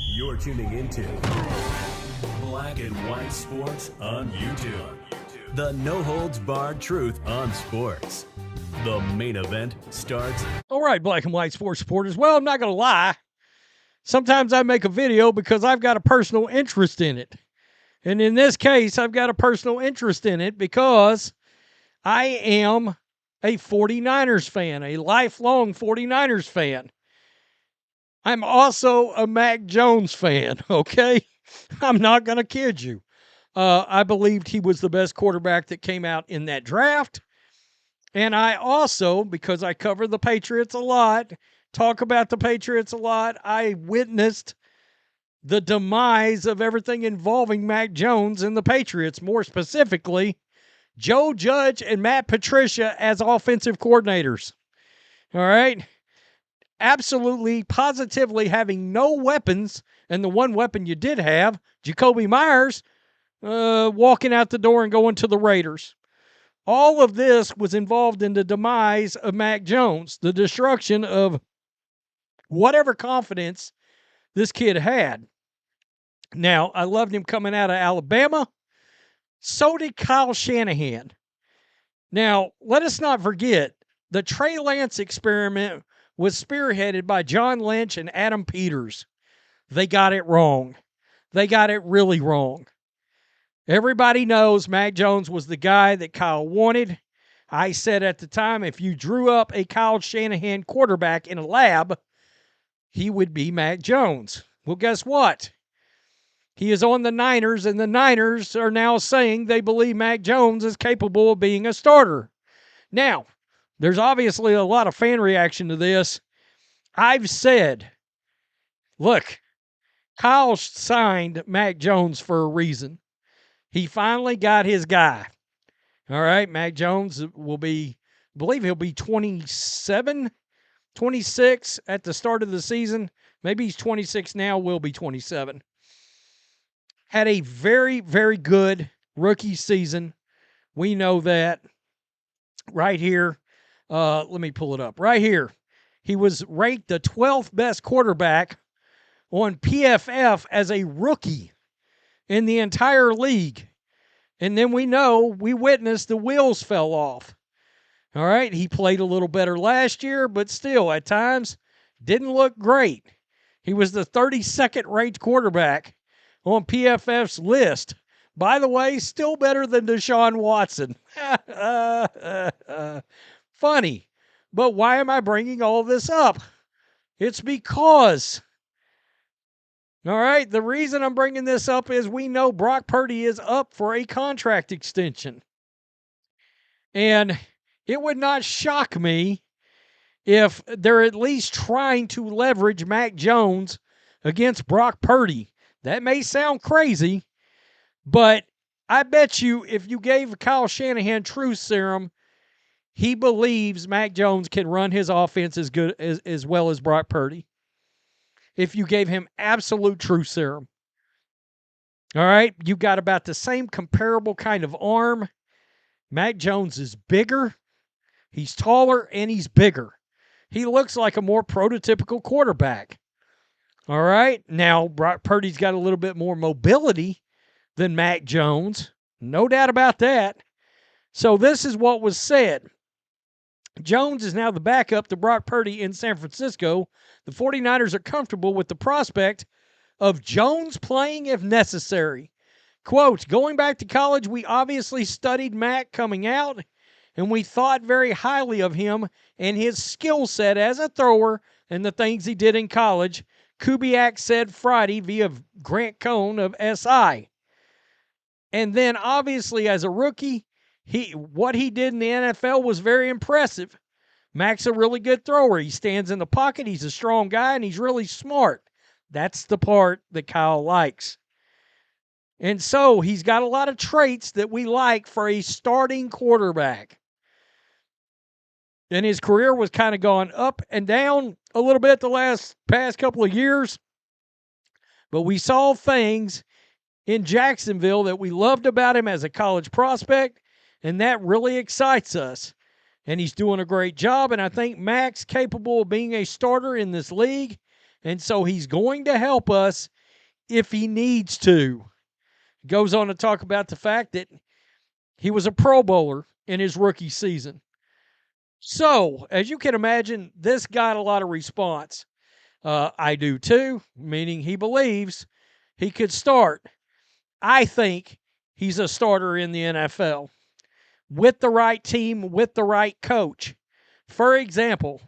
You're tuning into Black and White Sports on YouTube. The no-holds-barred truth on sports. The main event starts. All right, Black and White Sports supporters. Well, I'm not going to lie. Sometimes I make a video because I've got a personal interest in it. And in this case, I've got a personal interest in it because I am a 49ers fan, a lifelong 49ers fan. I'm also a Mac Jones fan, okay? I'm not going to kid you. I believed he was the best quarterback that came out in that draft. And I also, because I cover the Patriots a lot, talk about the Patriots a lot, I witnessed the demise of everything involving Mac Jones and the Patriots, more specifically, Joe Judge and Matt Patricia as offensive coordinators. All right? Absolutely, positively having no weapons, and the one weapon you did have, Jacoby Myers, walking out the door and going to the Raiders. All of this was involved in the demise of Mac Jones, the destruction of whatever confidence this kid had. Now, I loved him coming out of Alabama. So did Kyle Shanahan. Now, let us not forget, the Trey Lance experiment was spearheaded by John Lynch and Adam Peters. They got it wrong. They got it really wrong. Everybody knows Mac Jones was the guy that Kyle wanted. I said at the time, if you drew up a Kyle Shanahan quarterback in a lab, he would be Mac Jones. Well, guess what? He is on the Niners, and the Niners are now saying they believe Mac Jones is capable of being a starter. Now, there's obviously a lot of fan reaction to this. I've said, look, Kyle signed Mac Jones for a reason. He finally got his guy. All right, Mac Jones will be, I believe he'll be 27, 26 at the start of the season. Maybe he's 26 now, will be 27. Had a very, very good rookie season. We know that. Right here, let me pull it up. Right here, he was ranked the 12th best quarterback on PFF as a rookie in the entire league. And then we witnessed the wheels fell off. All right, he played a little better last year, but still, at times, didn't look great. He was the 32nd ranked quarterback on PFF's list. By the way, still better than Deshaun Watson. Funny. But why am I bringing all this up? It's because, all right, the reason I'm bringing this up is we know Brock Purdy is up for a contract extension. And it would not shock me if they're at least trying to leverage Mac Jones against Brock Purdy. That may sound crazy, but I bet you if you gave Kyle Shanahan truth serum, he believes Mac Jones can run his offense as good as well as Brock Purdy. If you gave him absolute truth serum. All right, you got about the same comparable kind of arm. Mac Jones is bigger, he's taller, and he's bigger. He looks like a more prototypical quarterback. All right, now Brock Purdy's got a little bit more mobility than Mac Jones. No doubt about that. So this is what was said. Jones is now the backup to Brock Purdy in San Francisco. The 49ers are comfortable with the prospect of Jones playing if necessary. Quote, going back to college, we obviously studied Mac coming out, and we thought very highly of him and his skill set as a thrower and the things he did in college, Kubiak said Friday via Grant Cohn of SI. And then obviously as a rookie, what he did in the NFL was very impressive. Mac's a really good thrower. He stands in the pocket. He's a strong guy, and he's really smart. That's the part that Kyle likes. And so he's got a lot of traits that we like for a starting quarterback. And his career was kind of gone up and down a little bit the past couple of years. But we saw things in Jacksonville that we loved about him as a college prospect, and that really excites us. And he's doing a great job, and I think Mac's capable of being a starter in this league. And so he's going to help us if he needs to. Goes on to talk about the fact that he was a Pro Bowler in his rookie season. So, as you can imagine, this got a lot of response. I do too, meaning he believes he could start. I think he's a starter in the NFL with the right team, with the right coach. For example,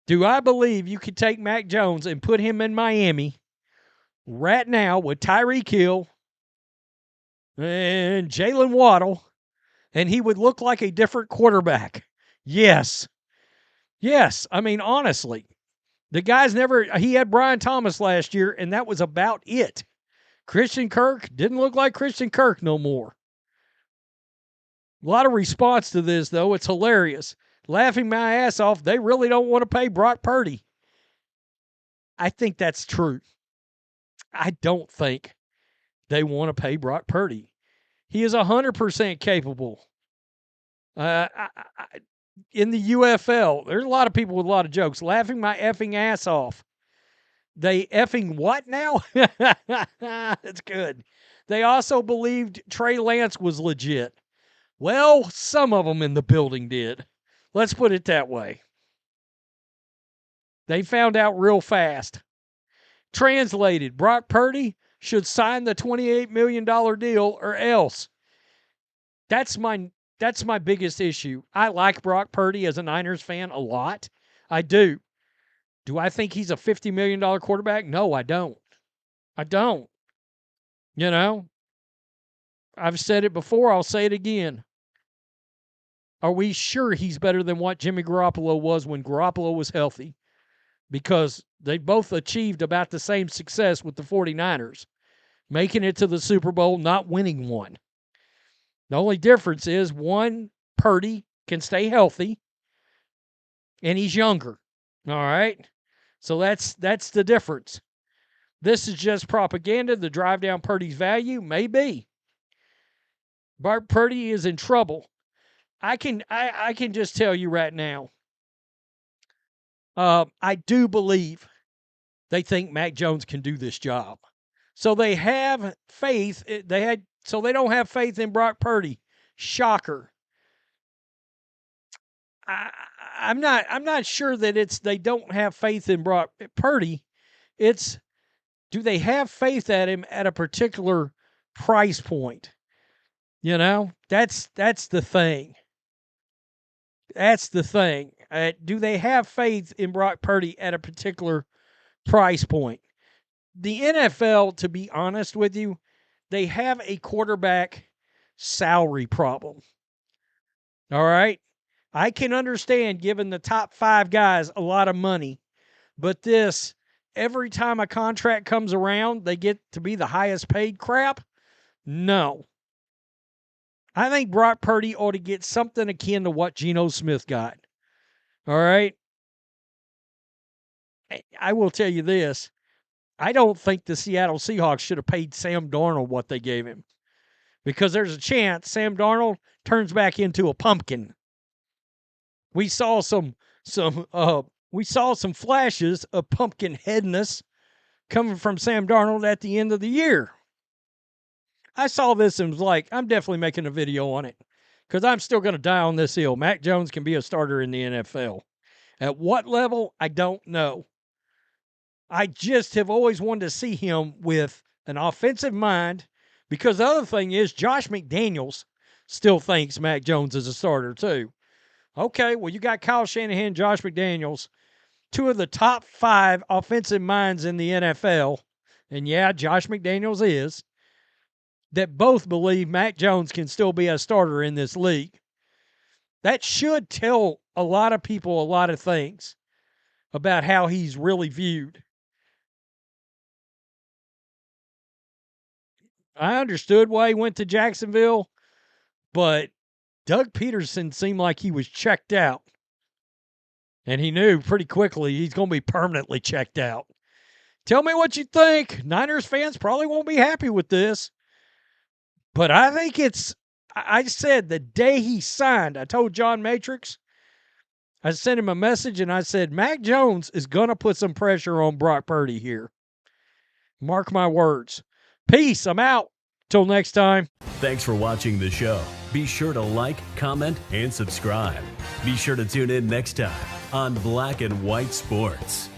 do I believe you could take Mac Jones and put him in Miami right now with Tyreek Hill and Jalen Waddle, and he would look like a different quarterback? Yes. Yes. I mean, honestly, the guy's he had Brian Thomas last year, and that was about it. Christian Kirk didn't look like Christian Kirk no more. A lot of response to this, though. It's hilarious. Laughing my ass off. They really don't want to pay Brock Purdy. I think that's true. I don't think they want to pay Brock Purdy. He is 100% capable. In the UFL, there's a lot of people with a lot of jokes. Laughing my effing ass off. They effing what now? That's good. They also believed Trey Lance was legit. Well, some of them in the building did. Let's put it that way. They found out real fast. Translated, Brock Purdy should sign the $28 million deal or else. That's my biggest issue. I like Brock Purdy as a Niners fan a lot. I do. Do I think he's a $50 million quarterback? No, I don't. I don't. You know, I've said it before. I'll say it again. Are we sure he's better than what Jimmy Garoppolo was when Garoppolo was healthy? Because they both achieved about the same success with the 49ers, making it to the Super Bowl, not winning one. The only difference is one, Purdy can stay healthy, and he's younger. All right? So that's the difference. This is just propaganda to drive down Purdy's value? Maybe. Bart Purdy is in trouble. I can just tell you right now, I do believe they think Mac Jones can do this job. So they have faith. So they don't have faith in Brock Purdy. Shocker. I'm not sure that they don't have faith in Brock Purdy. It's, do they have faith at him at a particular price point? You know, that's the thing. That's the thing. Do they have faith in Brock Purdy at a particular price point? The NFL, to be honest with you, they have a quarterback salary problem. All right? I can understand giving the top 5 guys a lot of money, but this, every time a contract comes around, they get to be the highest paid crap? No. I think Brock Purdy ought to get something akin to what Geno Smith got. All right? I will tell you this. I don't think the Seattle Seahawks should have paid Sam Darnold what they gave him, because there's a chance Sam Darnold turns back into a pumpkin. We saw some flashes of pumpkin headness coming from Sam Darnold at the end of the year. I saw this and was like, I'm definitely making a video on it, because I'm still going to die on this hill. Mac Jones can be a starter in the NFL. At what level, I don't know. I just have always wanted to see him with an offensive mind, because the other thing is Josh McDaniels still thinks Mac Jones is a starter too. Okay, well, you got Kyle Shanahan, Josh McDaniels, 2 of the top 5 offensive minds in the NFL, and yeah, Josh McDaniels is, that both believe Mac Jones can still be a starter in this league. That should tell a lot of people a lot of things about how he's really viewed. I understood why he went to Jacksonville, but Doug Peterson seemed like he was checked out. And he knew pretty quickly he's going to be permanently checked out. Tell me what you think. Niners fans probably won't be happy with this. But I think I said the day he signed, I told John Matrix, I sent him a message and I said, Mac Jones is going to put some pressure on Brock Purdy here. Mark my words. Peace. I'm out. Till next time. Thanks for watching the show. Be sure to like, comment, and subscribe. Be sure to tune in next time on Black and White Sports.